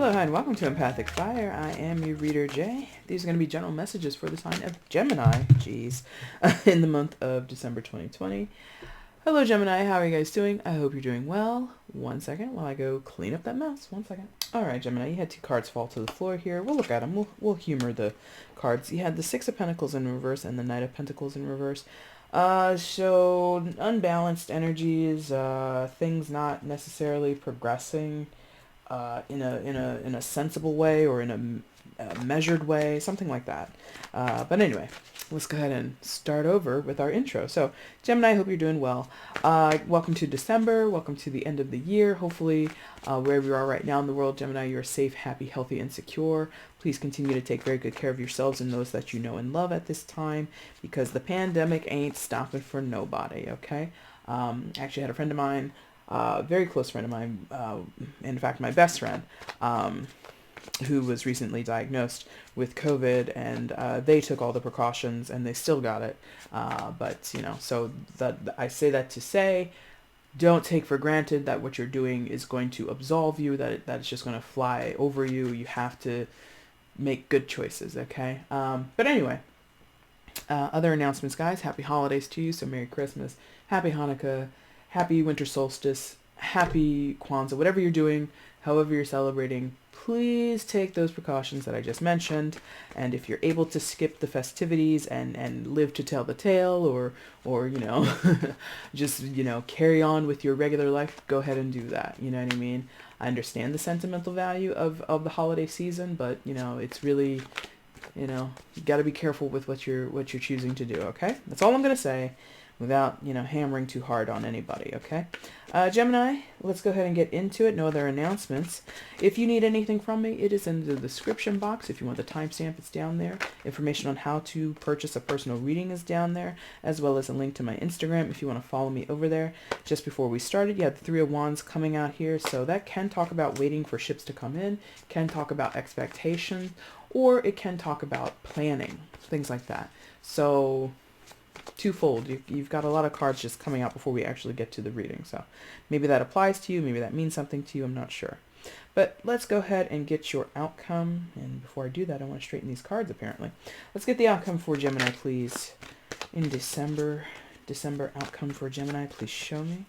Hello, hi, and welcome to EmpathicFire. I am your reader, Jay. These are going to be general messages for the sign of Gemini, in the month of December 2020. Hello, Gemini. How are you guys doing? I hope you're doing well. 1 second while I go clean up that mess. 1 second. All right, Gemini, you had 2 cards fall to the floor here. We'll look at them. We'll humor the cards. You had the 6 of Pentacles in reverse and the Knight of Pentacles in reverse. So unbalanced energies, things not necessarily progressing in a sensible way or in a measured way, something like that. But anyway, let's go ahead and start over with our intro. So, Gemini, I hope you're doing well. Welcome to December. Welcome to the end of the year. Hopefully, wherever you are right now in the world, Gemini, you're safe, happy, healthy, and secure. Please continue to take very good care of yourselves and those that you know and love at this time, because the pandemic ain't stopping for nobody, okay? Actually, I had a friend of mine, very close friend of mine, in fact, my best friend, who was recently diagnosed with COVID, and they took all the precautions and they still got it. But, you know, so I say that to say, don't take for granted that what you're doing is going to absolve you, that it's just going to fly over you. You have to make good choices, okay? But anyway, other announcements, guys. Happy holidays to you. So Merry Christmas, Happy Hanukkah, Happy Winter Solstice, Happy Kwanzaa, whatever you're doing, however you're celebrating, please take those precautions that I just mentioned. And if you're able to skip the festivities and live to tell the tale, or you know, just, you know, carry on with your regular life, go ahead and do that. You know what I mean? I understand the sentimental value of the holiday season, but, you know, it's really, you know, you got to be careful with what you're choosing to do, okay? That's all I'm going to say, without, you know, hammering too hard on anybody, okay? Gemini, let's go ahead and get into it. No other announcements. If you need anything from me, it is in the description box. If you want the timestamp, it's down there. Information on how to purchase a personal reading is down there, as well as a link to my Instagram if you want to follow me over there. Just before we started, you had the 3 of Wands coming out here, so that can talk about waiting for ships to come in, can talk about expectations, or it can talk about planning, things like that. So twofold. You've got a lot of cards just coming out before we actually get to the reading. So maybe that applies to you. Maybe that means something to you. I'm not sure. But let's go ahead and get your outcome. And before I do that, I want to straighten these cards, apparently. Let's get the outcome for Gemini, please. In December outcome for Gemini, please show me.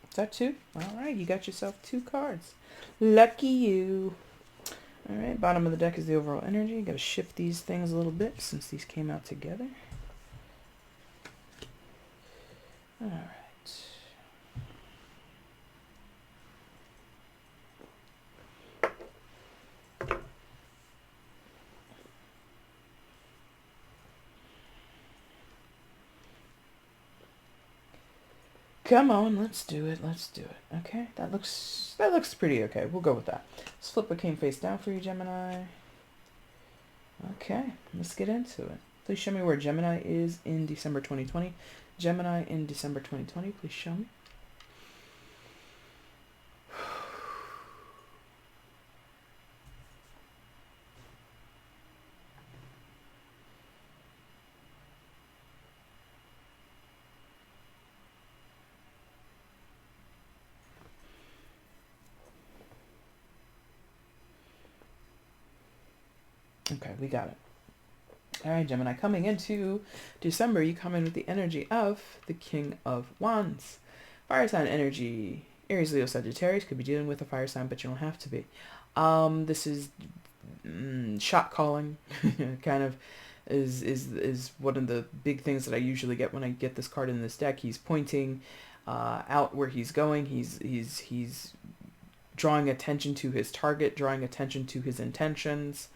Is that 2? All right, you got yourself 2 cards. Lucky you. All right, bottom of the deck is the overall energy. You got to shift these things a little bit since these came out together. All right. Come on, let's do it. Let's do it. Okay, that looks pretty okay. We'll go with that. Let's flip what came face down for you, Gemini. Okay, let's get into it. Please show me where Gemini is in December 2020. Gemini in December 2020, please show me. Okay, we got it. All right, Gemini, coming into December, you come in with the energy of the King of Wands. Fire sign energy. Aries, Leo, Sagittarius. Could be dealing with a fire sign, but you don't have to be. This is shot calling, kind of is one of the big things that I usually get when I get this card in this deck. He's pointing out where he's going. He's drawing attention to his target, drawing attention to his intentions.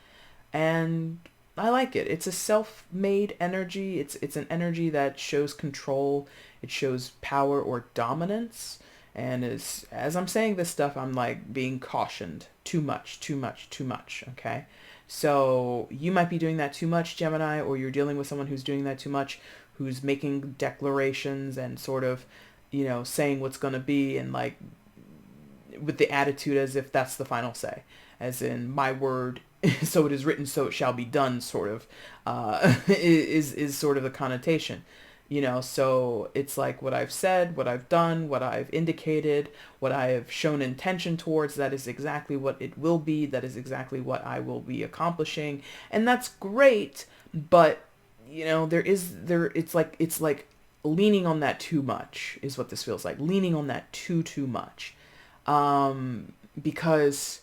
And I like it. It's a self-made energy. It's an energy that shows control. It shows power or dominance. And as I'm saying this stuff, I'm like being cautioned. Too much, too much, too much. Okay. So you might be doing that too much, Gemini, or you're dealing with someone who's doing that too much, who's making declarations and sort of, saying what's going to be, and like with the attitude as if that's the final say, as in my word, so it is written, so it shall be done, sort of, is sort of the connotation. So it's like what I've said, what I've done, what I've indicated, what I have shown intention towards, that is exactly what it will be. That is exactly what I will be accomplishing. And that's great. But, it's like leaning on that too much is what this feels like. Leaning on that too much. Because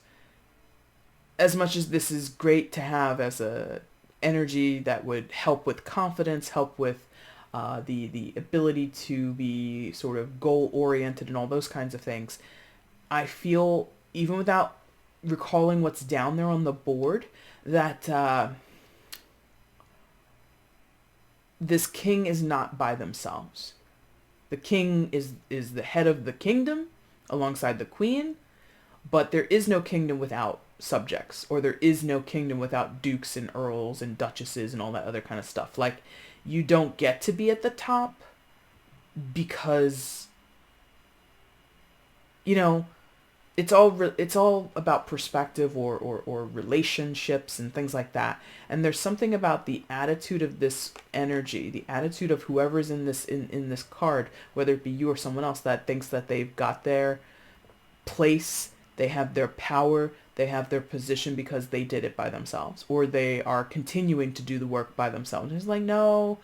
as much as this is great to have as a energy that would help with confidence, help with the ability to be sort of goal oriented and all those kinds of things, I feel, even without recalling what's down there on the board, that this king is not by themselves. The king is the head of the kingdom alongside the queen, but there is no kingdom without subjects, or there is no kingdom without dukes and earls and duchesses and all that other kind of stuff. Like, you don't get to be at the top because, it's all about perspective or relationships and things like that. And there's something about the attitude of this energy, the attitude of whoever's in this card, whether it be you or someone else, that thinks that they've got their place, they have their power, they have their position because they did it by themselves, or they are continuing to do the work by themselves. It's like, no,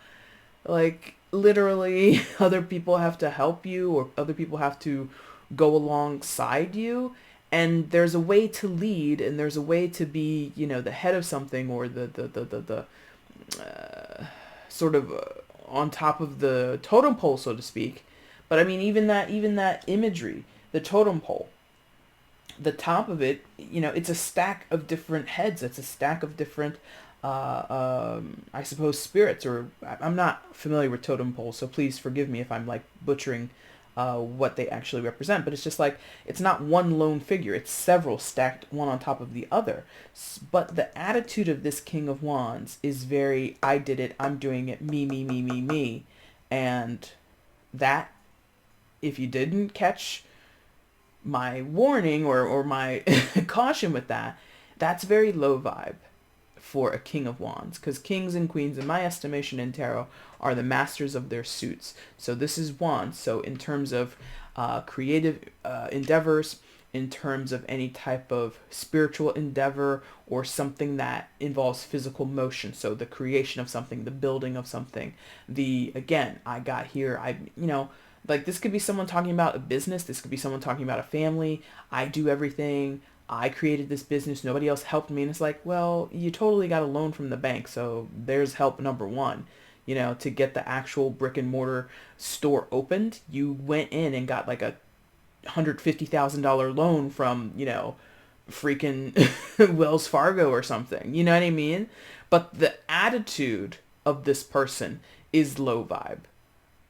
like literally other people have to help you, or other people have to go alongside you. And there's a way to lead, and there's a way to be, the head of something, or the sort of on top of the totem pole, so to speak. But I mean, even that imagery, the totem pole, the top of it, it's a stack of different heads. It's a stack of different, I suppose, spirits. Or I'm not familiar with totem poles, so please forgive me if I'm like butchering what they actually represent. But it's just like, it's not one lone figure. It's several stacked one on top of the other. But the attitude of this King of Wands is very, I did it, I'm doing it, me, me, me, me, me. And that, if you didn't catch my warning or my caution with that, that's very low vibe for a King of Wands, because kings and queens, in my estimation in tarot, are the masters of their suits. So this is Wands. So in terms of creative endeavors, in terms of any type of spiritual endeavor, or something that involves physical motion, so the creation of something, the building of something, I got here, like, this could be someone talking about a business. This could be someone talking about a family. I do everything. I created this business. Nobody else helped me. And it's like, well, you totally got a loan from the bank. So there's help number one. To get the actual brick and mortar store opened, you went in and got like a $150,000 loan from, freaking Wells Fargo or something. You know what I mean? But the attitude of this person is low vibe,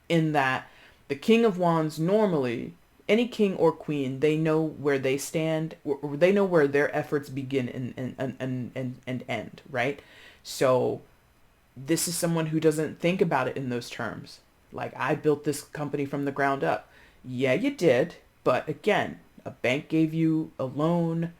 in that the King of Wands, normally, any king or queen, they know where they stand, or they know where their efforts begin and end, right? So this is someone who doesn't think about it in those terms. Like, I built this company from the ground up. Yeah, you did. But again, a bank gave you a loan.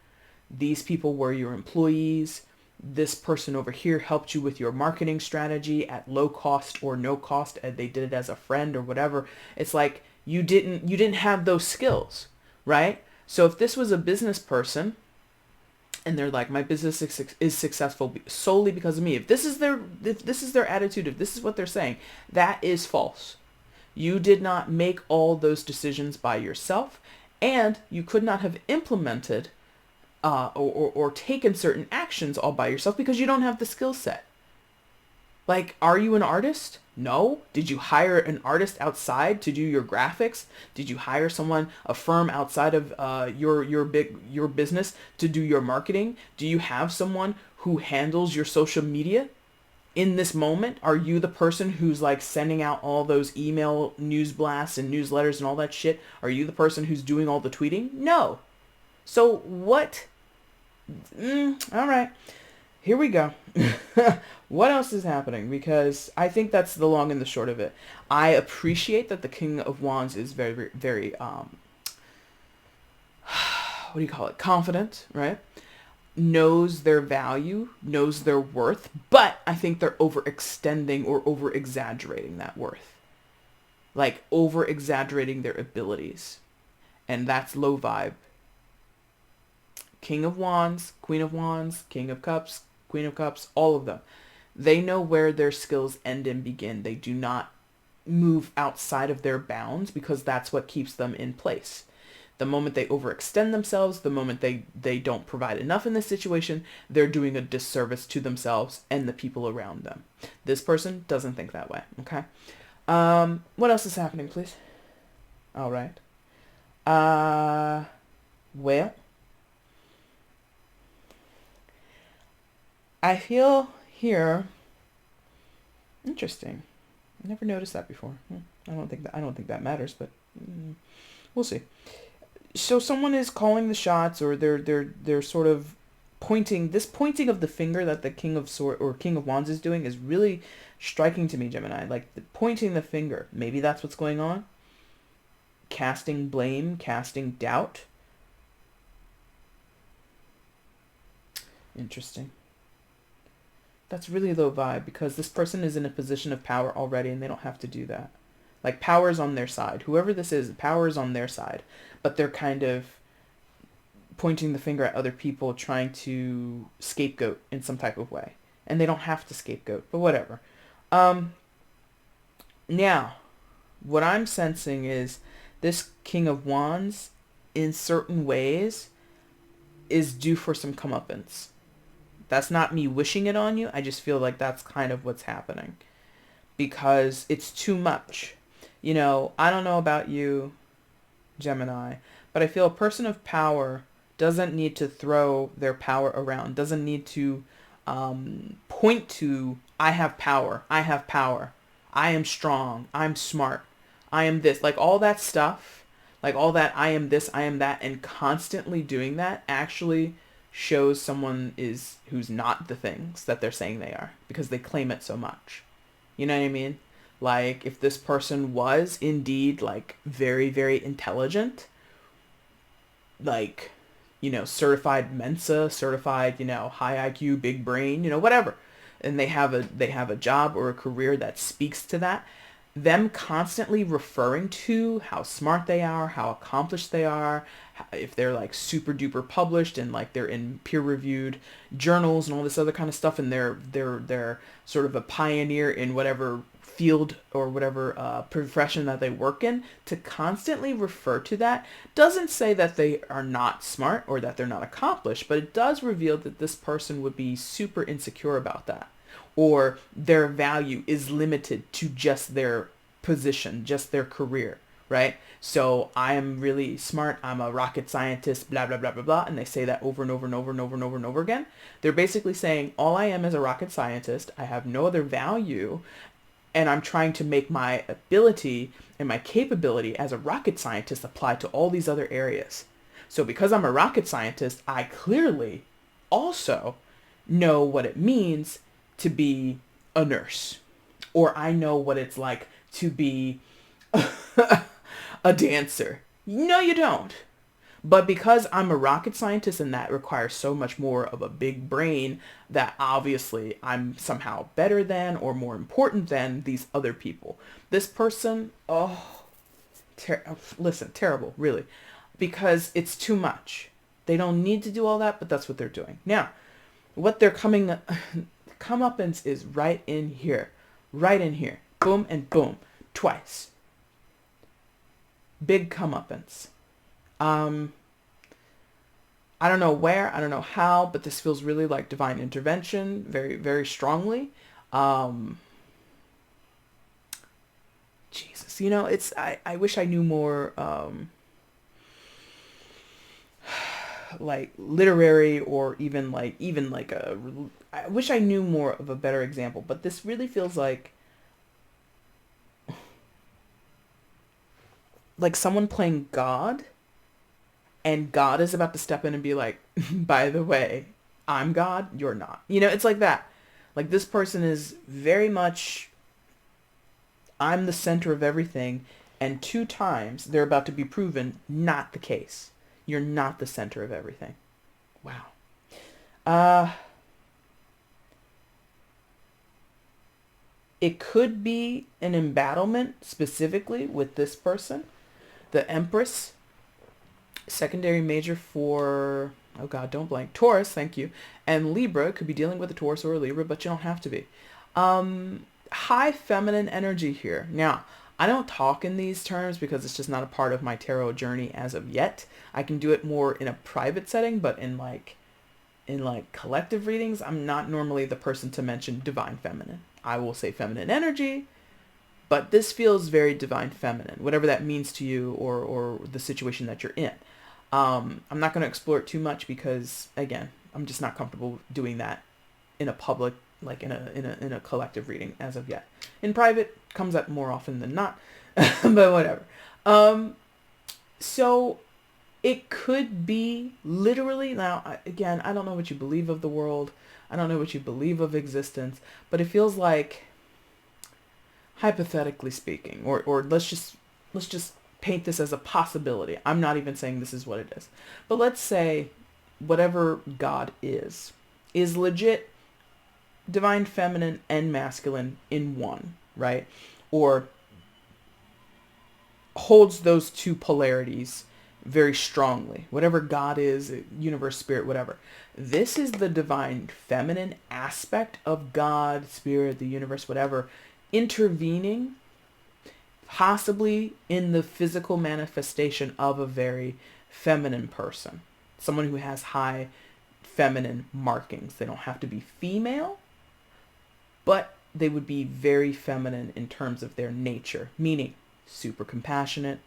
These people were your employees. This person over here helped you with your marketing strategy at low cost or no cost, and they did it as a friend or whatever. It's like, you didn't have those skills, right? So if this was a business person, and they're like, my business is successful solely because of me, if this is their attitude, if this is what they're saying, that is false. You did not make all those decisions by yourself, and you could not have implemented or taken certain actions all by yourself, because you don't have the skill set. Like, are you an artist? No. Did you hire an artist outside to do your graphics? Did you hire a firm outside of your business to do your marketing? Do you have someone who handles your social media? in this moment, are you the person who's like sending out all those email news blasts and newsletters and all that shit? Are you the person who's doing all the tweeting? No. So what? All right. Here we go. What else is happening? Because I think that's the long and the short of it. I appreciate that the King of Wands is very, very, very, what do you call it? Confident, right? Knows their value, knows their worth, but I think they're overextending or over exaggerating that worth. Like over exaggerating their abilities. And that's low vibe. King of Wands, Queen of Wands, King of Cups, Queen of Cups, all of them. They know where their skills end and begin. They do not move outside of their bounds because that's what keeps them in place. The moment they overextend themselves, the moment they don't provide enough in this situation, they're doing a disservice to themselves and the people around them. This person doesn't think that way, okay? What else is happening, please? All right. Well, I feel here, interesting. I never noticed that before. I don't think that matters, but we'll see. So someone is calling the shots, or they're sort of pointing. This pointing of the finger that the King of Wands is doing is really striking to me, Gemini. Like pointing the finger. Maybe that's what's going on. Casting blame, casting doubt. Interesting. That's really low vibe because this person is in a position of power already and they don't have to do that. Like power is on their side. Whoever this is, power is on their side. But they're kind of pointing the finger at other people, trying to scapegoat in some type of way. And they don't have to scapegoat, but whatever. Now, what I'm sensing is this King of Wands, in certain ways, is due for some comeuppance. That's not me wishing it on you. I just feel like that's kind of what's happening. Because it's too much. You know, I don't know about you, Gemini, but I feel a person of power doesn't need to throw their power around, doesn't need to point to, I have power, I have power, I am strong, I'm smart, I am this, like all that stuff, like all that I am this, I am that, and constantly doing that actually shows someone who's not the things that they're saying they are because they claim it so much. You know what I mean? Like if this person was indeed like very, very intelligent, like, you know, certified Mensa, certified, you know, high IQ, big brain, you know, whatever, and they have a job or a career that speaks to that, them constantly referring to how smart they are, how accomplished they are, if they're like super duper published and like they're in peer reviewed journals and all this other kind of stuff, and they're sort of a pioneer in whatever field or whatever profession that they work in, to constantly refer to that doesn't say that they are not smart or that they're not accomplished, but it does reveal that this person would be super insecure about that, or their value is limited to just their position, just their career, right? So I am really smart, I'm a rocket scientist, blah, blah, blah, blah, blah, and they say that over and over and over and over and over and over again. They're basically saying, all I am is a rocket scientist, I have no other value, and I'm trying to make my ability and my capability as a rocket scientist apply to all these other areas. So because I'm a rocket scientist, I clearly also know what it means to be a nurse, or I know what it's like to be a dancer. No, you don't. But because I'm a rocket scientist and that requires so much more of a big brain, that obviously I'm somehow better than or more important than these other people. This person, listen, terrible, really. Because it's too much. They don't need to do all that, but that's what they're doing. Now, what they're comeuppance is right in here. Right in here. Boom and boom. Twice. Big comeuppance. I don't know where, I don't know how, but this feels really like divine intervention, very, very strongly. Jesus, you know, I wish I knew more, like literary or even like a I wish I knew more of a better example, but this really feels like someone playing God, and God is about to step in and be like, by the way, I'm God, you're not. It's like that. Like this person is very much, I'm the center of everything, and 2 times they're about to be proven not the case. You're not the center of everything. Wow. Uh, it could be an embattlement specifically with this person. The Empress, secondary major for, oh God, don't blank, Taurus, thank you. And Libra could be dealing with a Taurus or a Libra, but you don't have to be. High feminine energy here. Now, I don't talk in these terms because it's just not a part of my tarot journey as of yet. I can do it more in a private setting, but in collective readings, I'm not normally the person to mention divine feminine. I will say feminine energy, but this feels very divine feminine, whatever that means to you or the situation that you're in. I'm not going to explore it too much because, again, I'm just not comfortable doing that in a public, like in a collective reading as of yet. In private, comes up more often than not, but whatever. So it could be literally, now, again, I don't know what you believe of the world. I don't know what you believe of existence, but it feels like, hypothetically speaking, or let's just paint this as a possibility. I'm not even saying this is what it is. But let's say whatever God is legit divine feminine and masculine in one, right? Or holds those two polarities very strongly. Whatever God is, universe, spirit, whatever. This is the divine feminine aspect of God, spirit, the universe, whatever, intervening possibly in the physical manifestation of a very feminine person. Someone who has high feminine markings. They don't have to be female, but they would be very feminine in terms of their nature, meaning super compassionate,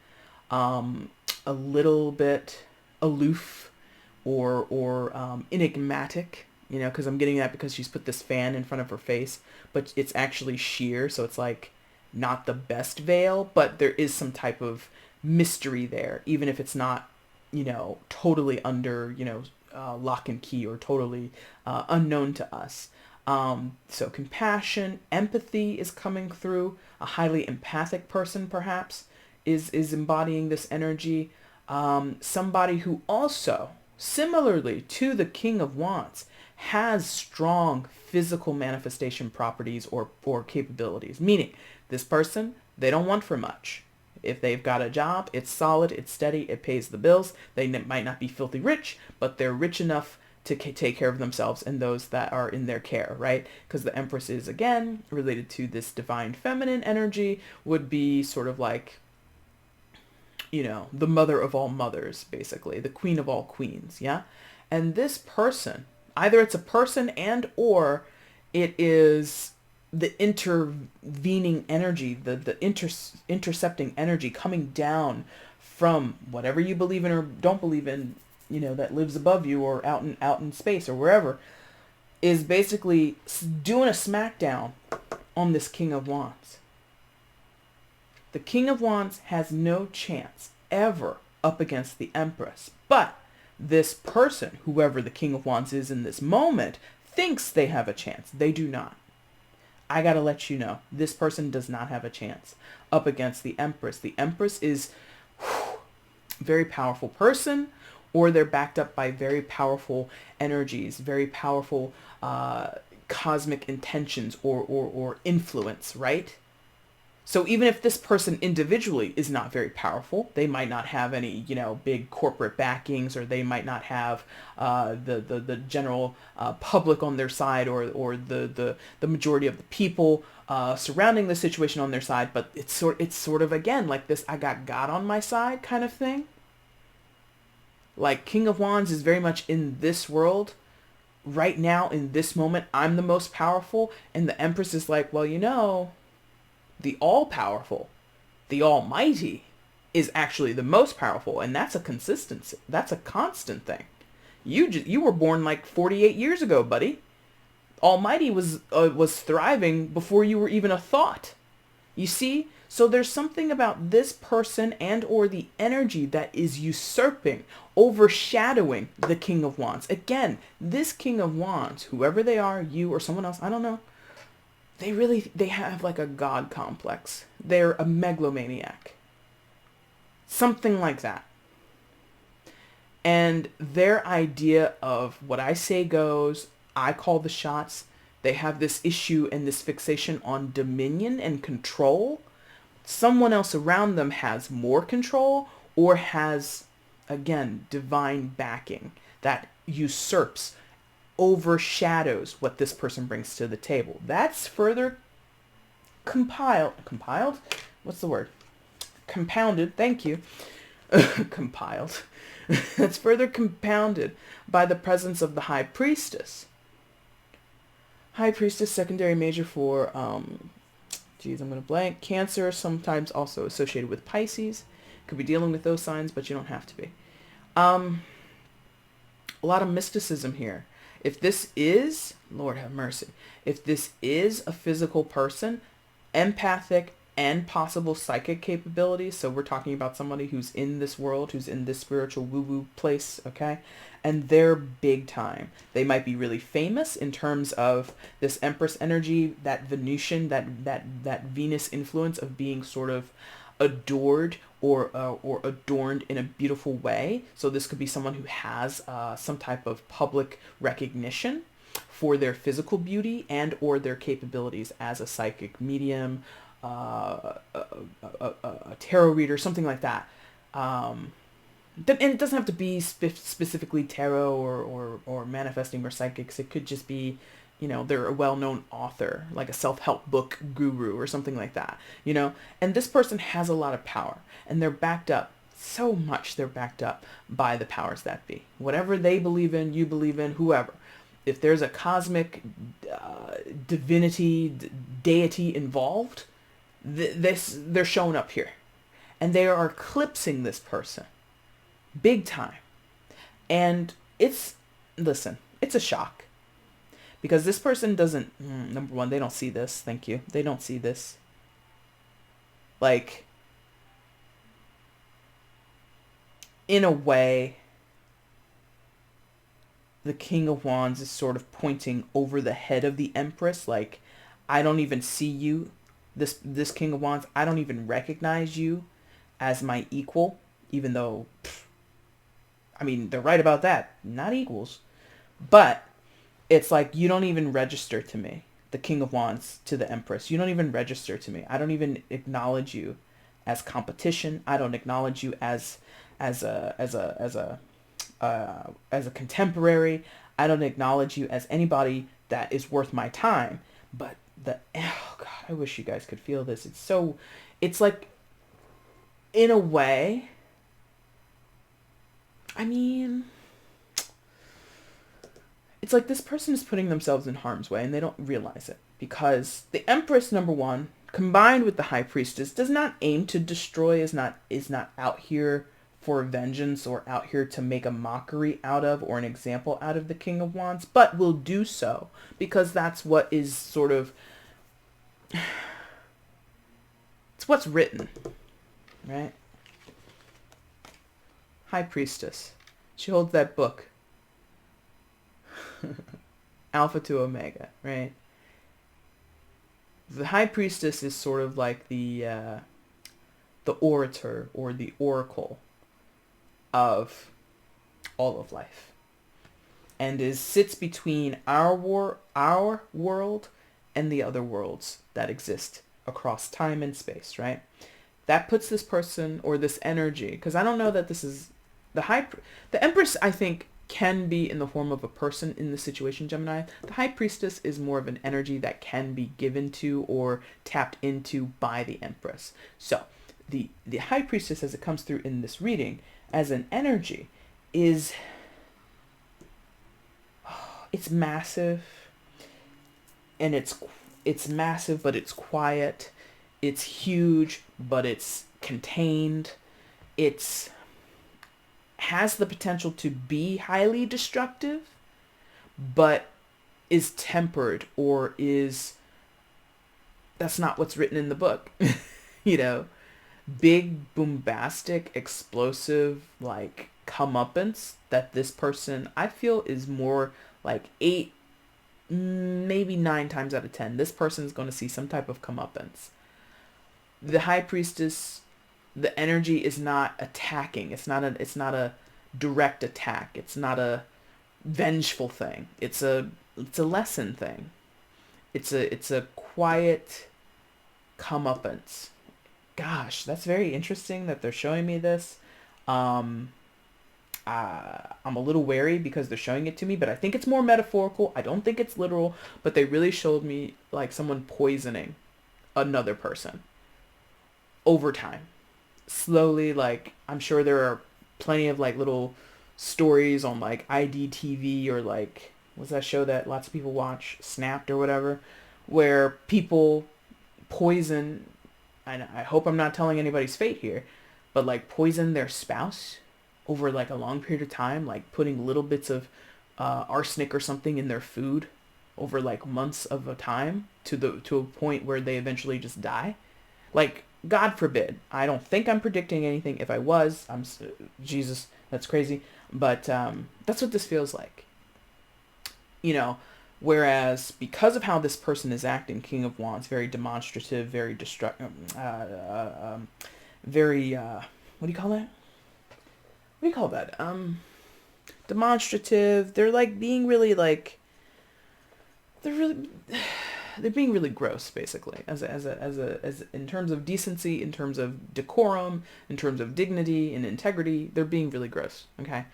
a little bit aloof or enigmatic, because I'm getting that because she's put this fan in front of her face, but it's actually sheer, so it's like not the best veil, but there is some type of mystery there, even if it's not, totally under, lock and key or totally unknown to us. So compassion, empathy is coming through. A highly empathic person perhaps is embodying this energy. Somebody who also, similarly to the King of Wands, has strong physical manifestation properties or capabilities. Meaning, this person, they don't want for much. If they've got a job, it's solid, it's steady, it pays the bills. They might not be filthy rich, but they're rich enough to take care of themselves and those that are in their care, right? Because the Empress is, again, related to this divine feminine energy, would be sort of like, the mother of all mothers, basically, the queen of all queens, yeah? And this person, either it's a person and or it is the intervening energy, the intercepting energy coming down from whatever you believe in or don't believe in, that lives above you or out in space or wherever, is basically doing a smackdown on this King of Wands. The King of Wands has no chance ever up against the Empress, but this person, whoever the King of Wands is in this moment, thinks they have a chance. They do not. I gotta let you know, this person does not have a chance up against the Empress. The Empress is a very powerful person, or they're backed up by very powerful energies, very powerful cosmic intentions or influence, right? So even if this person individually is not very powerful, they might not have any, big corporate backings, or they might not have the general public on their side, or the majority of the people surrounding the situation on their side. But it's sort of again like this, I got God on my side kind of thing. Like King of Wands is very much in this world. Right now, in this moment, I'm the most powerful, and the Empress is like, well, the all-powerful, the almighty, is actually the most powerful, and that's a consistency. That's a constant thing. You were born like 48 years ago, buddy. Almighty was thriving before you were even a thought. You see? So there's something about this person and or the energy that is usurping, overshadowing the King of Wands. Again, this King of Wands, whoever they are, you or someone else, I don't know, they have like a god complex. They're a megalomaniac. Something like that. And their idea of what I say goes, I call the shots. They have this issue and this fixation on dominion and control. Someone else around them has more control or has, again, divine backing that usurps, overshadows what this person brings to the table. That's further compiled? What's the word? Compounded, thank you. Compiled. That's further compounded by the presence of the High Priestess. High Priestess, secondary major for, I'm going to blank. Cancer, sometimes also associated with Pisces. Could be dealing with those signs, but you don't have to be. A lot of mysticism here. If this is, Lord have mercy, if this is a physical person, empathic and possible psychic capabilities. So we're talking about somebody who's in this world, who's in this spiritual woo-woo place, okay? And they're big time. They might be really famous in terms of this Empress energy, that Venusian, that Venus influence of being sort of adored or adorned in a beautiful way. So this could be someone who has some type of public recognition for their physical beauty and or their capabilities as a psychic medium, a tarot reader, something like that. And it doesn't have to be specifically tarot or manifesting or psychics. It could just be, you know, they're a well-known author, like a self-help book guru or something like that, you know. And this person has a lot of power, and they're backed up so much. They're backed up by the powers that be. Whatever they believe in, you believe in, whoever. If there's a cosmic divinity, deity involved, they're showing up here, and they are eclipsing this person big time. And it's a shock, because this person doesn't, number one, they don't see this. Thank you. They don't see this. Like, in a way, the King of Wands is sort of pointing over the head of the Empress. Like, I don't even see you, this King of Wands. I don't even recognize you as my equal, even though, I mean, they're right about that. Not equals. But it's like, you don't even register to me. The King of Wands to the Empress. You don't even register to me. I don't even acknowledge you as competition. I don't acknowledge you as a contemporary. I don't acknowledge you as anybody that is worth my time. But oh God, I wish you guys could feel this. It's like, in a way, I mean, it's like this person is putting themselves in harm's way and they don't realize it, because the Empress, number one, combined with the High Priestess, does not aim to destroy, is not out here for vengeance or out here to make a mockery out of or an example out of the King of Wands, but will do so because that's what is sort of, it's what's written, right? High Priestess. She holds that book. Alpha to Omega, right? The High Priestess is sort of like the orator or the oracle of all of life, and sits between our world and the other worlds that exist across time and space, right? That puts this person or this energy, because I don't know that this is the Empress, I think, can be in the form of a person in the situation, Gemini. The High Priestess is more of an energy that can be given to or tapped into by the Empress. So the High Priestess, as it comes through in this reading as an energy, it's massive, and it's massive, but it's quiet. It's huge, but it's contained. It's has the potential to be highly destructive, but is tempered or is, that's not what's written in the book. You know, big, bombastic, explosive, like comeuppance that this person, I feel, is more like 8, maybe 9 times out of 10. This person is going to see some type of comeuppance. The high priestess, the energy is not attacking. It's not a direct attack. It's not a vengeful thing. It's a lesson thing. It's a quiet comeuppance. Gosh, that's very interesting that they're showing me this. I'm a little wary because they're showing it to me, but I think it's more metaphorical. I don't think it's literal, but they really showed me like someone poisoning another person over time. Slowly, like, I'm sure there are plenty of like little stories on like IDTV or like, what's that show that lots of people watch, Snapped or whatever, where people poison, and I hope I'm not telling anybody's fate here, but like poison their spouse over like a long period of time, like putting little bits of arsenic or something in their food over like months of a time to a point where they eventually just die. Like, God forbid. I don't think I'm predicting anything. If I was, Jesus, that's crazy. But that's what this feels like. You know, whereas because of how this person is acting, King of Wands, very demonstrative, very very, what do you call that? What do you call that? Demonstrative. They're like being really like, they're being really gross, basically, as in terms of decency, in terms of decorum, in terms of dignity and integrity. They're being really gross. Okay.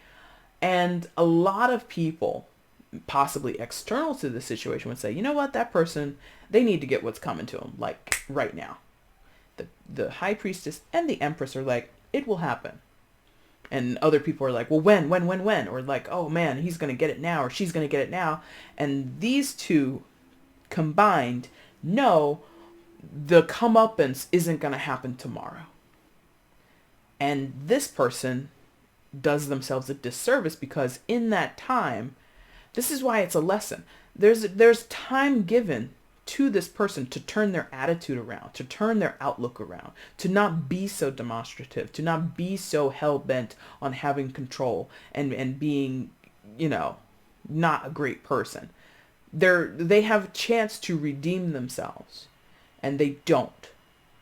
And a lot of people, possibly external to the situation, would say, you know what, that person, they need to get what's coming to them, like right now. The high priestess and the empress are like, it will happen. And other people are like, well, when? Or like, oh man, he's going to get it now, or she's going to get it now. And these two combined know the comeuppance isn't going to happen tomorrow. And this person does themselves a disservice because in that time, this is why it's a lesson. There's time given to this person to turn their attitude around, to turn their outlook around, to not be so demonstrative, to not be so hell-bent on having control and being, you know, not a great person. They have a chance to redeem themselves, and they don't.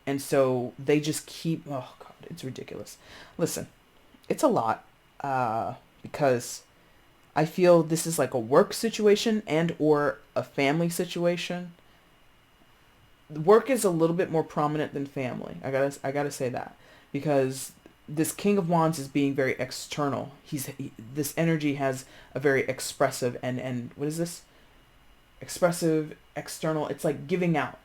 And so they just keep, oh God, it's ridiculous. Listen, it's a lot, because I feel this is like a work situation and or a family situation. Work is a little bit more prominent than family. I gotta say that, because this King of Wands is being very external. This energy has a very expressive and what is this? Expressive, external. It's like giving out,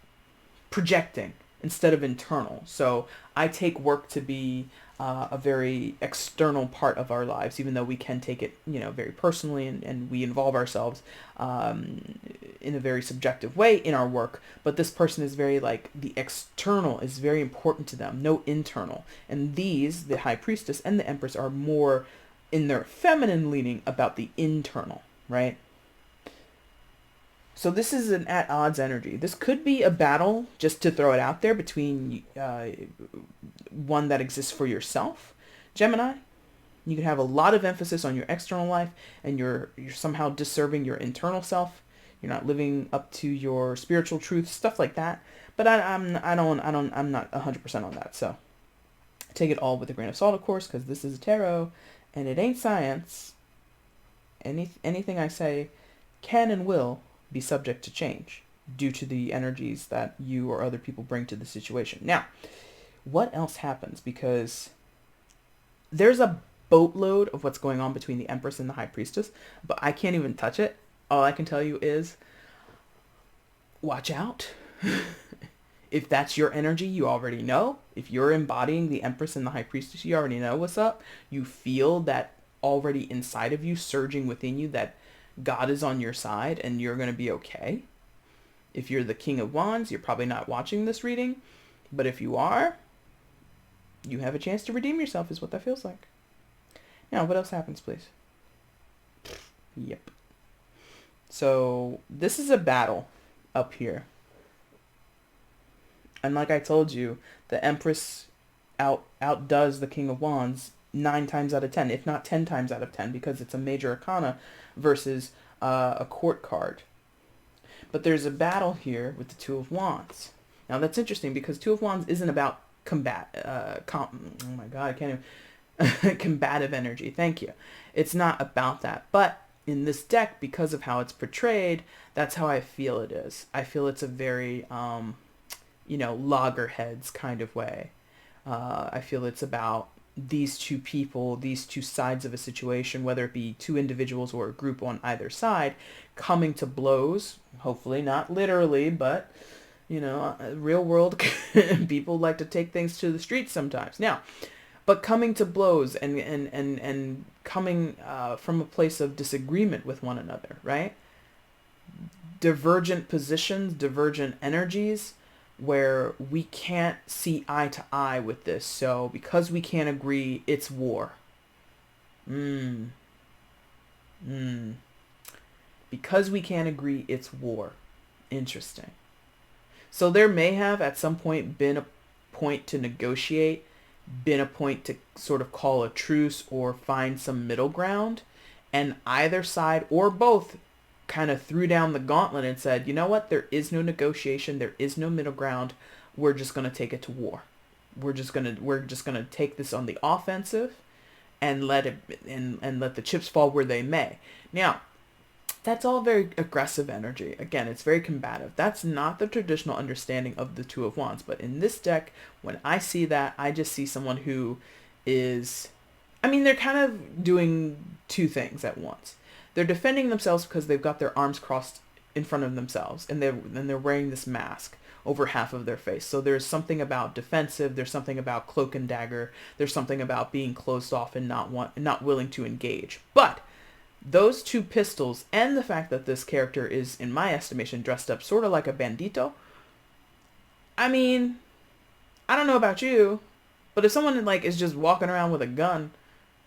projecting instead of internal. So I take work to be a very external part of our lives, even though we can take it, you know, very personally, and we involve ourselves in a very subjective way in our work. But this person is very like, the external is very important to them, no internal. And these, the high priestess and the empress, are more in their feminine leaning about the internal, right? So this is an at odds energy. This could be a battle, just to throw it out there, between one that exists for yourself, Gemini. You could have a lot of emphasis on your external life, and you're somehow disserving your internal self. You're not living up to your spiritual truth, stuff like that. But I'm not 100% on that. So take it all with a grain of salt, of course, because this is a tarot, and it ain't science. Anything I say can and will be subject to change due to the energies that you or other people bring to the situation. Now, what else happens? Because there's a boatload of what's going on between the Empress and the High Priestess, but I can't even touch it. All I can tell you is, watch out. If that's your energy, you already know. If you're embodying the Empress and the High Priestess, you already know what's up. You feel that already inside of you, surging within you, that God is on your side and you're going to be okay. If you're the King of Wands, you're probably not watching this reading. But if you are, you have a chance to redeem yourself, is what that feels like. Now, what else happens, please? Yep. So this is a battle up here. And like I told you, the Empress outdoes the King of Wands 9 times out of 10, if not 10 times out of 10, because it's a major arcana versus a court card. But there's a battle here with the Two of Wands. Now that's interesting because Two of Wands isn't about oh my god, I can't even, combative energy. Thank you. It's not about that. But in this deck, because of how it's portrayed, that's how I feel it is. I feel it's a very, loggerheads kind of way. I feel it's about these two people, these two sides of a situation, whether it be two individuals or a group on either side, coming to blows, hopefully not literally, but, real world people like to take things to the streets sometimes. Now, but coming to blows and coming from a place of disagreement with one another, right? Divergent positions, divergent energies, where we can't see eye to eye with this. So because we can't agree, it's war. Because we can't agree, it's war. Interesting. So there may have at some point been a point to negotiate, been a point to sort of call a truce or find some middle ground, and either side or both kind of threw down the gauntlet and said, you know what, there is no negotiation, there is no middle ground, we're just going to take it to war. We're just going to take this on the offensive and let the chips fall where they may. Now, that's all very aggressive energy. Again, it's very combative. That's not the traditional understanding of the Two of Wands. But in this deck, when I see that, I just see someone who is, they're kind of doing two things at once. They're defending themselves because they've got their arms crossed in front of themselves, and they're wearing this mask over half of their face. So there's something about defensive. There's something about cloak and dagger. There's something about being closed off and not willing to engage. But those two pistols and the fact that this character is, in my estimation, dressed up sort of like a bandito. I don't know about you, but if someone is just walking around with a gun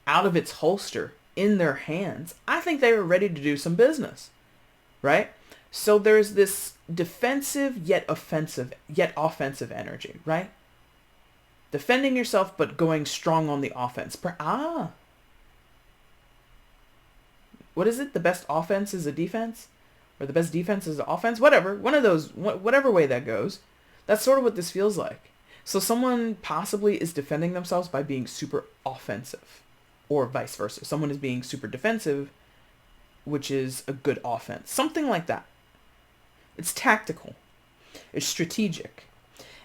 out of its holster in their hands, I think they were ready to do some business, right? So there's this defensive yet offensive energy, right? Defending yourself but going strong on the offense. What is it? The best offense is a defense? Or the best defense is an offense? Whatever. One of those, whatever way that goes. That's sort of what this feels like. So someone possibly is defending themselves by being super offensive. Or vice versa. Someone is being super defensive, which is a good offense. Something like that. It's tactical. It's strategic.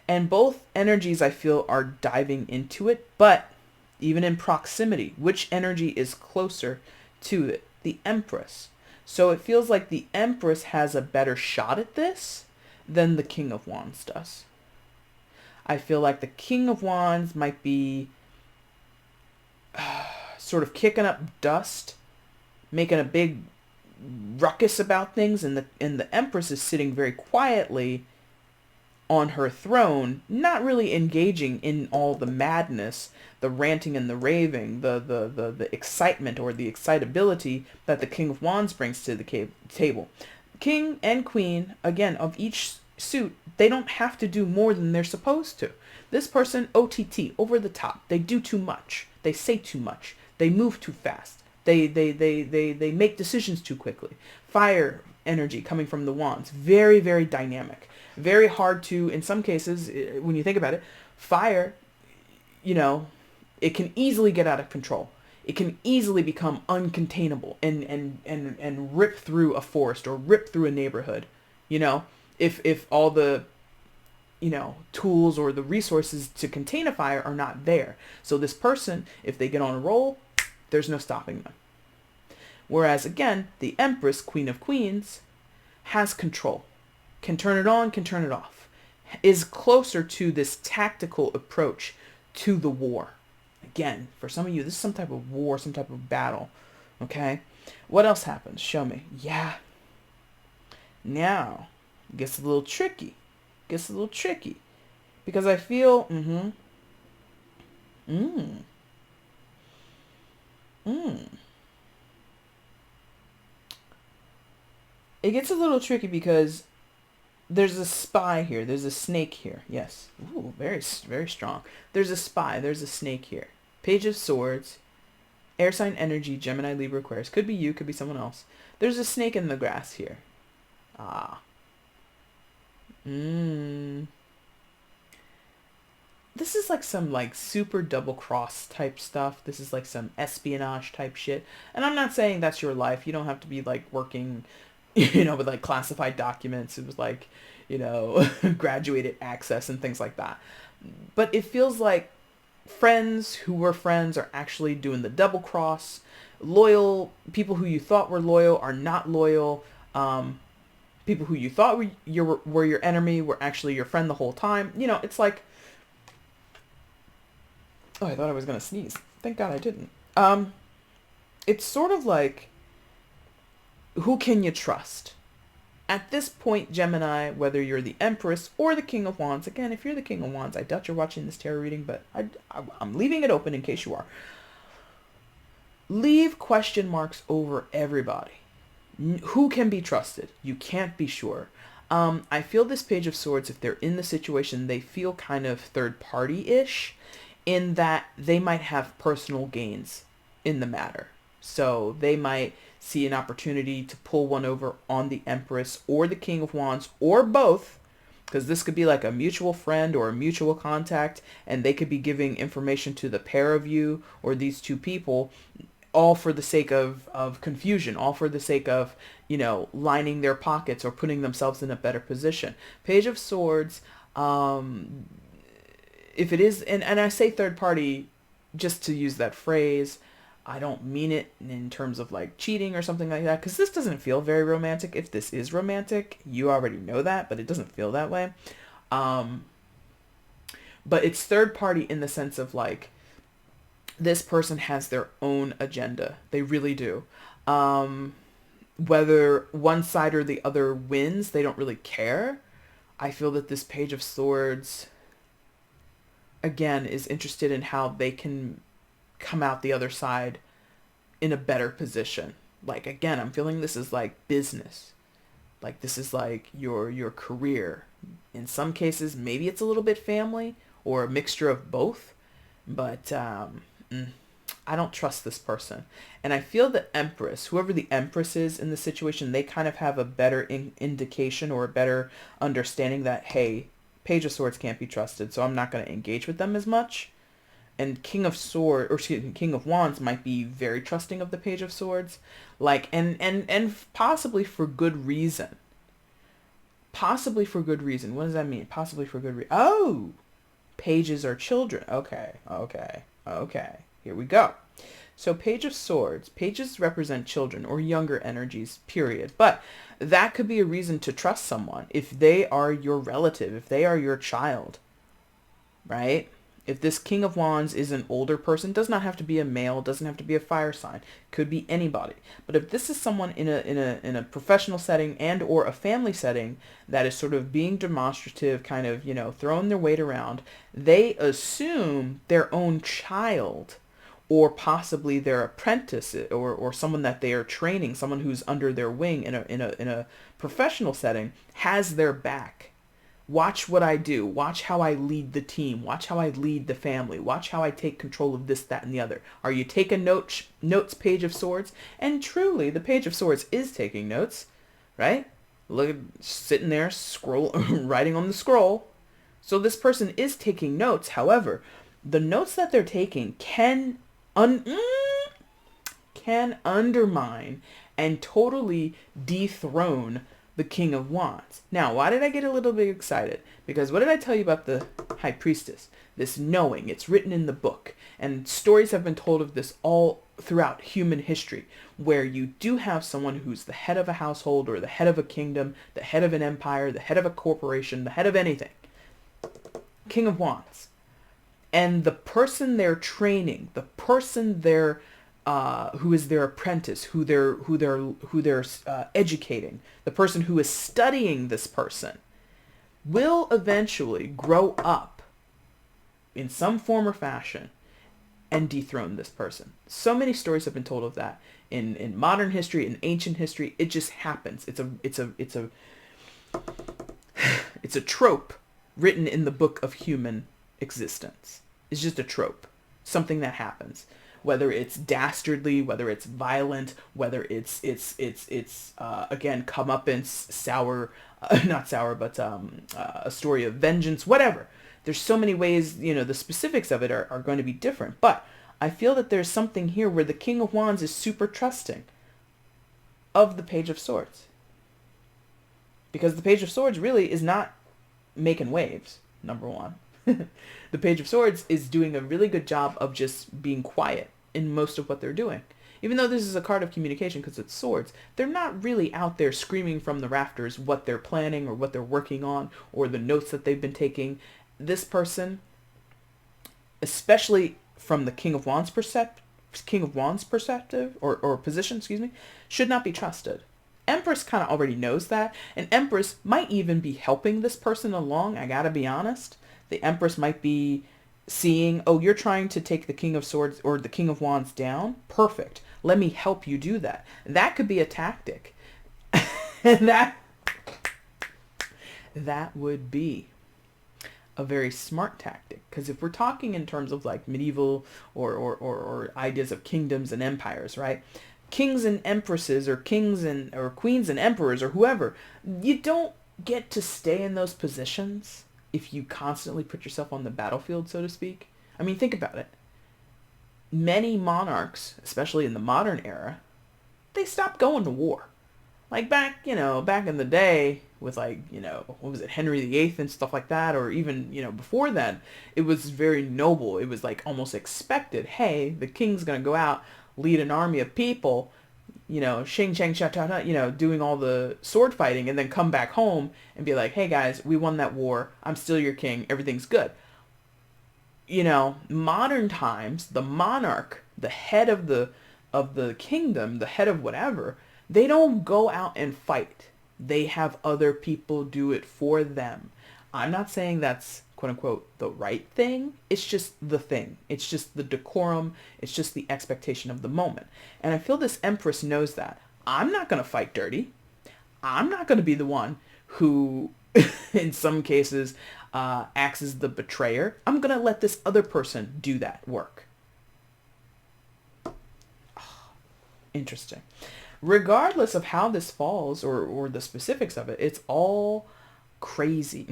And both energies, I feel, are diving into it. But even in proximity, which energy is closer to it? The Empress. So it feels like the Empress has a better shot at this than the King of Wands does. I feel like the King of Wands might be sort of kicking up dust, making a big ruckus about things, and the Empress is sitting very quietly on her throne, not really engaging in all the madness, the ranting and the raving, the excitement or the excitability that the King of Wands brings to the table. King and Queen, again, of each suit, they don't have to do more than they're supposed to. This person, OTT, over the top. They do too much. They say too much. They move too fast. They make decisions too quickly. Fire energy coming from the Wands. Very, very dynamic. Very hard to, in some cases, when you think about it, fire, it can easily get out of control. It can easily become uncontainable and rip through a forest or rip through a neighborhood, if all the, tools or the resources to contain a fire are not there. So this person, if they get on a roll, there's no stopping them. Whereas, again, the Empress, Queen of Queens, has control. Can turn it on, can turn it off. Is closer to this tactical approach to the war. Again, for some of you, this is some type of war, some type of battle. Okay? What else happens? Show me. Yeah. Now, it gets a little tricky. Because I feel, It gets a little tricky because there's a spy here. There's a snake here. Yes. Ooh, very, very strong. There's a spy. There's a snake here. Page of Swords. Air sign energy, Gemini, Libra, Aquarius. Could be you, could be someone else. There's a snake in the grass here. Ah. This is like some like super double cross type stuff. This is like some espionage type shit. And I'm not saying that's your life. You don't have to be like working, with like classified documents. It was like, graduated access and things like that. But it feels like friends who were friends are actually doing the double cross. Loyal people who you thought were loyal are not loyal. People who you thought were your enemy were actually your friend the whole time. It's like, oh, I thought I was gonna sneeze. Thank God I didn't. It's sort of like, who can you trust? At this point, Gemini, whether you're the Empress or the King of Wands, again, if you're the King of Wands, I doubt you're watching this tarot reading, but I'm leaving it open in case you are. Leave question marks over everybody. Who can be trusted? You can't be sure. I feel this Page of Swords, if they're in the situation, they feel kind of third party-ish in that they might have personal gains in the matter. So they might see an opportunity to pull one over on the Empress or the King of Wands or both, because this could be like a mutual friend or a mutual contact, and they could be giving information to the pair of you or these two people, all for the sake of confusion, all for the sake of, lining their pockets or putting themselves in a better position. Page of Swords, if it is, and I say third party just to use that phrase, I don't mean it in terms of like cheating or something like that, because this doesn't feel very romantic. If this is romantic, you already know that, but it doesn't feel that way. But it's third party in the sense of like, this person has their own agenda. They really do. Whether one side or the other wins, they don't really care. I feel that this Page of Swords, again, is interested in how they can come out the other side in a better position. Like, again, I'm feeling this is like business. Like, this is like your career. In some cases, maybe it's a little bit family or a mixture of both. But I don't trust this person. And I feel the Empress, whoever the Empress is in the situation, they kind of have a better indication or a better understanding that, hey, Page of Swords can't be trusted, so I'm not going to engage with them as much. And King of Wands might be very trusting of the Page of Swords, like, and possibly for good reason. Possibly for good reason. What does that mean? Possibly for good reason. Oh, pages are children. Okay. Here we go. So Page of Swords. Pages represent children or younger energies, period. But that could be a reason to trust someone if they are your relative, if they are your child, right? If this King of Wands is an older person, does not have to be a male, doesn't have to be a fire sign, could be anybody. But if this is someone in a professional setting and or a family setting that is sort of being demonstrative, kind of, throwing their weight around, they assume their own child or possibly their apprentice or someone that they are training, someone who's under their wing in a professional setting, has their back. Watch what I do. Watch how I lead the team. Watch how I lead the family. Watch how I take control of this, that, and the other. Are you taking notes, Page of Swords? And truly, the Page of Swords is taking notes, right? Look, sitting there, writing on the scroll. So this person is taking notes. However, the notes that they're taking can undermine and totally dethrone the King of Wands. Now, why did I get a little bit excited? Because what did I tell you about the High Priestess? This knowing, it's written in the book. And stories have been told of this all throughout human history, where you do have someone who's the head of a household or the head of a kingdom, the head of an empire, the head of a corporation, the head of anything. King of Wands. And the person they're training, the person they're who is their apprentice, who they're educating, the person who is studying this person, will eventually grow up in some form or fashion and dethrone this person. So many stories have been told of that in modern history, in ancient history. It just happens. It's a trope written in the book of human existence. It's just a trope, something that happens. Whether it's dastardly, whether it's violent, whether it's again comeuppance, sour, not sour, but a story of vengeance, whatever. There's so many ways, the specifics of it are going to be different. But I feel that there's something here where the King of Wands is super trusting of the Page of Swords. Because the Page of Swords really is not making waves, number one. The Page of Swords is doing a really good job of just being quiet in most of what they're doing. Even though this is a card of communication because it's swords, they're not really out there screaming from the rafters what they're planning or what they're working on or the notes that they've been taking. This person, especially from the King of Wands perspective or position, should not be trusted. Empress kind of already knows that, and Empress might even be helping this person along. I gotta be honest. The Empress might be seeing, oh, you're trying to take the King of Swords or the King of Wands down. Perfect. Let me help you do that. That could be a tactic. And that would be a very smart tactic. Because if we're talking in terms of like medieval or ideas of kingdoms and empires, right? Kings and empresses or or queens and emperors or whoever, you don't get to stay in those positions if you constantly put yourself on the battlefield, so to speak. I mean, think about it. Many monarchs, especially in the modern era, they stopped going to war. Like back in the day with what was it, Henry VIII and stuff like that, or even, before then, it was very noble. It was like almost expected. Hey, the king's going to go out, lead an army of people, shing, shang, sha, ta, ta, doing all the sword fighting, and then come back home and be like, hey guys, we won that war. I'm still your king. Everything's good. Modern times, the monarch, the head of the kingdom, the head of whatever, they don't go out and fight. They have other people do it for them. I'm not saying that's quote unquote the right thing. It's just the thing. It's just the decorum. It's just the expectation of the moment. And I feel this Empress knows that. I'm not going to fight dirty. I'm not going to be the one who, in some cases, acts as the betrayer. I'm going to let this other person do that work. Interesting. Regardless of how this falls or the specifics of it, it's all crazy.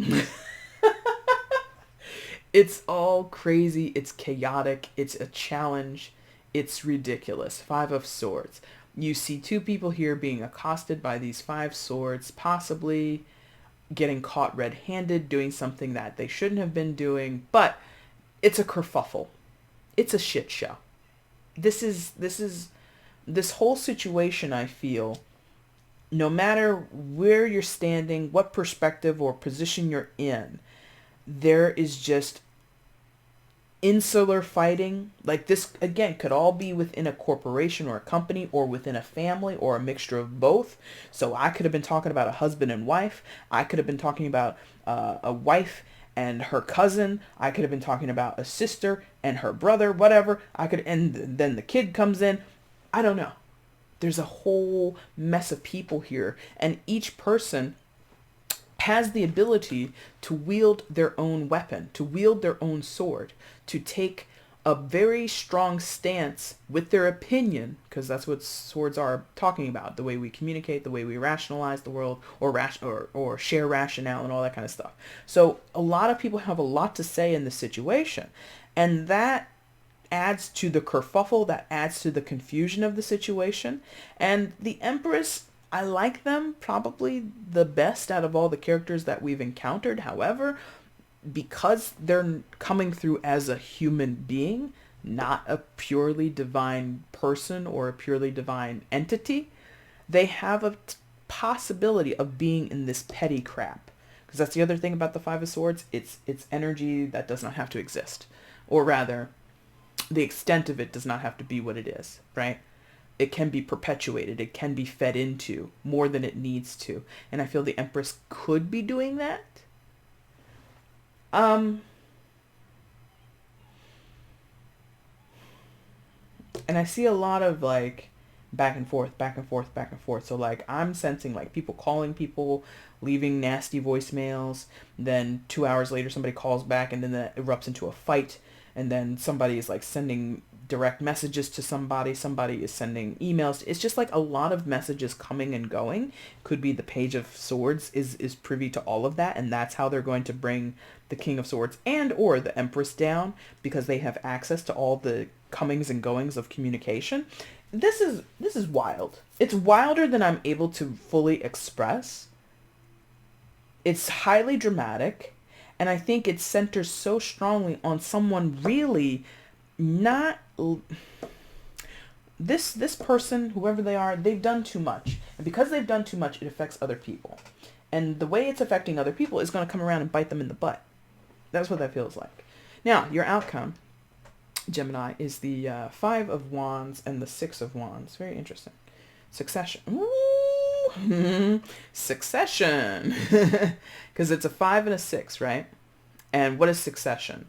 It's all crazy. It's chaotic. It's a challenge. It's ridiculous. 5 of Swords. You see 2 people here being accosted by these 5 swords, possibly getting caught red-handed, doing something that they shouldn't have been doing, but it's a kerfuffle. It's a shit show. This whole situation, I feel, no matter where you're standing, what perspective or position you're in, there is just insular fighting. Like this, again, could all be within a corporation or a company or within a family or a mixture of both. So I could have been talking about a husband and wife. I could have been talking about a wife and her cousin. I could have been talking about a sister and her brother, whatever. And then the kid comes in. I don't know. There's a whole mess of people here, and each person has the ability to wield their own weapon, to wield their own sword, to take a very strong stance with their opinion, because that's what swords are talking about, the way we communicate, the way we rationalize the world, or share rationale and all that kind of stuff. So a lot of people have a lot to say in this situation, and that adds to the kerfuffle, that adds to the confusion of the situation. And the Empress, I like them probably the best out of all the characters that we've encountered. However, because they're coming through as a human being, not a purely divine person or a purely divine entity, they have a possibility of being in this petty crap. Because that's the other thing about the 5 of Swords. It's energy that does not have to exist. Or rather, the extent of it does not have to be what it is, right? It can be perpetuated. It can be fed into more than it needs to. And I feel the Empress could be doing that. And I see a lot of like back and forth, back and forth, back and forth. So like I'm sensing like people calling people, leaving nasty voicemails. Then 2 hours later, somebody calls back, and then that erupts into a fight. And then somebody is like sending direct messages to somebody. Somebody is sending emails. It's just like a lot of messages coming and going. Could be the Page of Swords is privy to all of that, and that's how they're going to bring the King of Swords and or the Empress down, because they have access to all the comings and goings of communication. This is wild. It's wilder than I'm able to fully express. It's highly dramatic, and I think it centers so strongly on someone really not this person, whoever they are. They've done too much, and because they've done too much, it affects other people, and the way it's affecting other people is going to come around and bite them in the butt. That's what that feels like. Now, your outcome, Gemini, is the Five of Wands and the Six of Wands. Very interesting. Succession. Ooh. Succession. Because it's a 5 and a 6, right? And what is succession?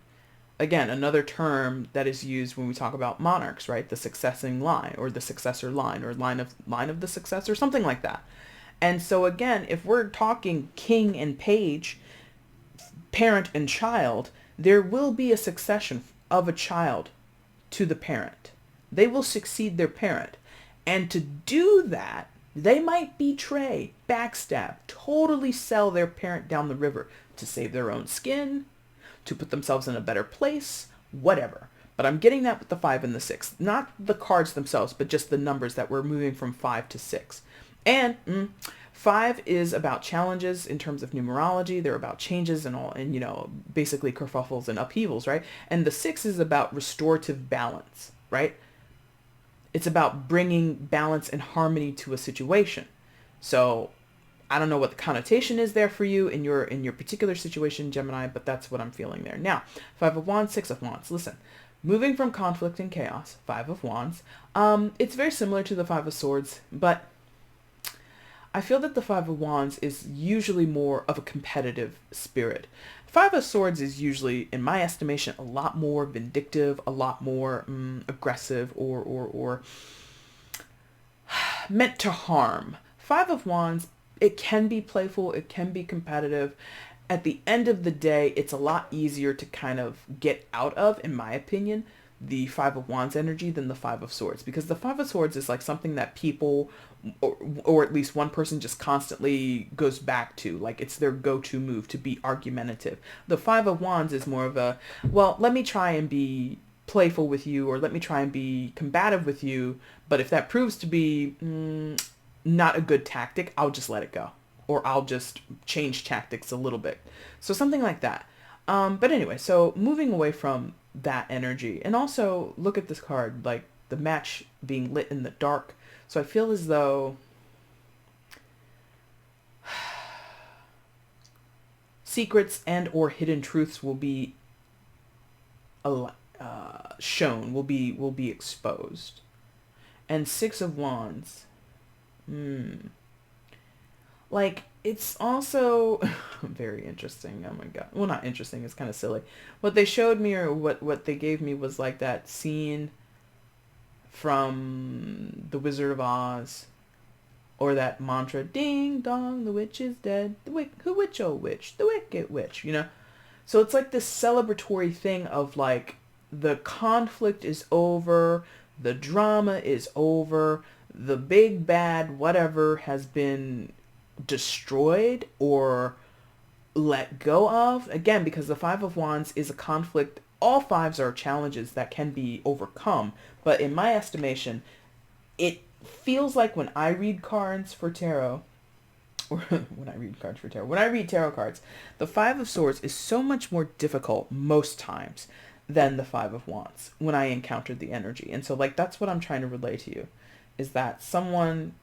Again, another term that is used when we talk about monarchs, right? The successing line, or the successor line, or line of the successor, something like that. And so again, if we're talking king and page, parent and child, there will be a succession of a child to the parent. They will succeed their parent. And to do that, they might betray, backstab, totally sell their parent down the river to save their own skin, to put themselves in a better place, whatever. But I'm getting that with the 5 and the 6. Not the cards themselves, but just the numbers that we're moving from 5 to 6. And 5 is about challenges in terms of numerology. They're about changes and all, and basically kerfuffles and upheavals, right? And the 6 is about restorative balance, right? It's about bringing balance and harmony to a situation. So I don't know what the connotation is there for you in your particular situation, Gemini, but that's what I'm feeling there. Now, 5 of Wands, 6 of Wands. Listen, moving from conflict and chaos, 5 of Wands. It's very similar to the 5 of Swords, but I feel that the 5 of Wands is usually more of a competitive spirit. 5 of Swords is usually, in my estimation, a lot more vindictive, a lot more aggressive, or meant to harm. 5 of Wands, it can be playful, it can be competitive. At the end of the day, it's a lot easier to kind of get out of, in my opinion, the 5 of Wands energy than the 5 of Swords, because the 5 of Swords is like something that people, or at least one person, just constantly goes back to, like it's their go-to move to be argumentative. The 5 of Wands is more of a, well, let me try and be playful with you, or let me try and be combative with you, but if that proves to be not a good tactic, I'll just let it go, or I'll just change tactics a little bit. So something like that. But anyway, so moving away from that energy, and also look at this card, like the match being lit in the dark. So I feel as though secrets and or hidden truths will be shown, will be exposed. And 6 of Wands, like it's also very interesting. Oh my god. Well, not interesting, it's kind of silly. What they showed me, or what they gave me, was like that scene from The Wizard of Oz, or that mantra, ding dong, the witch is dead, the witch, oh witch, the wicked witch, So it's like this celebratory thing of like, the conflict is over, the drama is over, the big bad whatever has been destroyed or let go of. Again, because the 5 of Wands is a conflict. All 5s are challenges that can be overcome. But in my estimation, it feels like when I read cards for tarot, when I read tarot cards, the 5 of Swords is so much more difficult most times than the 5 of Wands when I encountered the energy. And so like, that's what I'm trying to relay to you, is that someone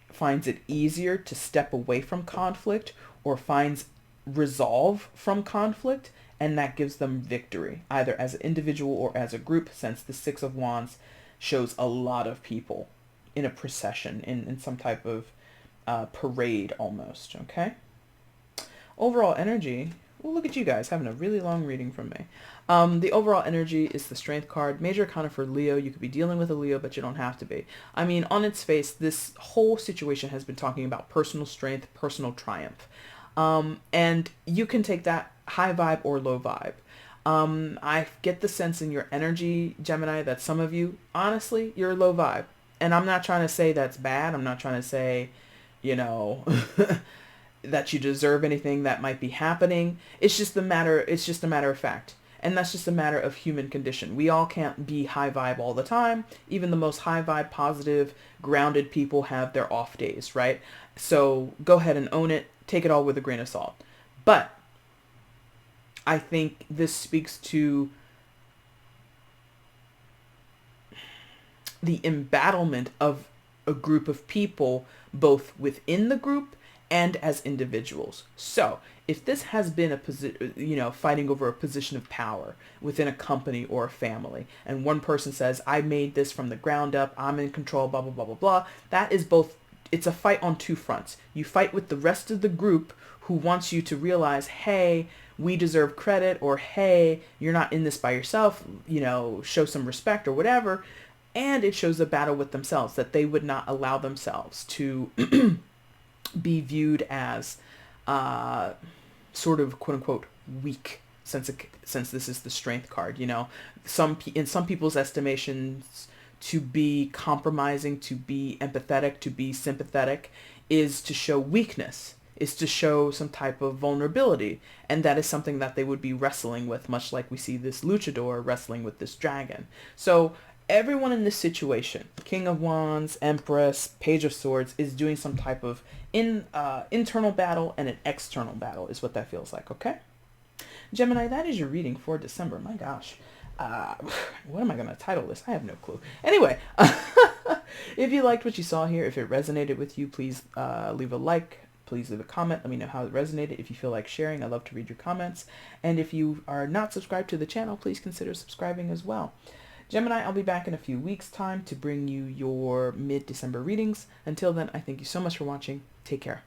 finds it easier to step away from conflict, or finds resolve from conflict, and that gives them victory, either as an individual or as a group, since the 6 of Wands shows a lot of people in a procession, in some type of parade almost, okay? Overall energy, Well, look at you guys having a really long reading from me. The overall energy is the Strength card. Major arcana for Leo. You could be dealing with a Leo, but you don't have to be. I mean, on its face, this whole situation has been talking about personal strength, personal triumph. And you can take that high vibe or low vibe. I get the sense in your energy, Gemini, that some of you, honestly, you're low vibe. And I'm not trying to say that's bad. I'm not trying to say, you know, that you deserve anything that might be happening. It's just a matter of fact. And that's just a matter of human condition. We all can't be high vibe all the time. Even the most high vibe, positive, grounded people have their off days, right? So go ahead and own it. Take it all with a grain of salt. But I think this speaks to the embattlement of a group of people, both within the group and as individuals. So if this has been a position, fighting over a position of power within a company or a family, and one person says, I made this from the ground up, I'm in control, blah, blah, blah, blah, blah, that is both, it's a fight on two fronts. You fight with the rest of the group who wants you to realize, hey, we deserve credit, or hey, you're not in this by yourself, show some respect or whatever. And it shows a battle with themselves, that they would not allow themselves to be viewed as sort of quote unquote weak, since this is the Strength card. In some people's estimations, to be compromising, to be empathetic, to be sympathetic is to show weakness, is to show some type of vulnerability. And that is something that they would be wrestling with, much like we see this luchador wrestling with this dragon. So everyone in this situation, King of Wands, Empress, Page of Swords, is doing some type of internal battle and an external battle is what that feels like, okay? Gemini, that is your reading for December. My gosh. What am I going to title this? I have no clue. Anyway, if you liked what you saw here, if it resonated with you, please leave a like. Please leave a comment. Let me know how it resonated. If you feel like sharing, I love to read your comments. And if you are not subscribed to the channel, please consider subscribing as well. Gemini, I'll be back in a few weeks' time to bring you your mid-December readings. Until then, I thank you so much for watching. Take care.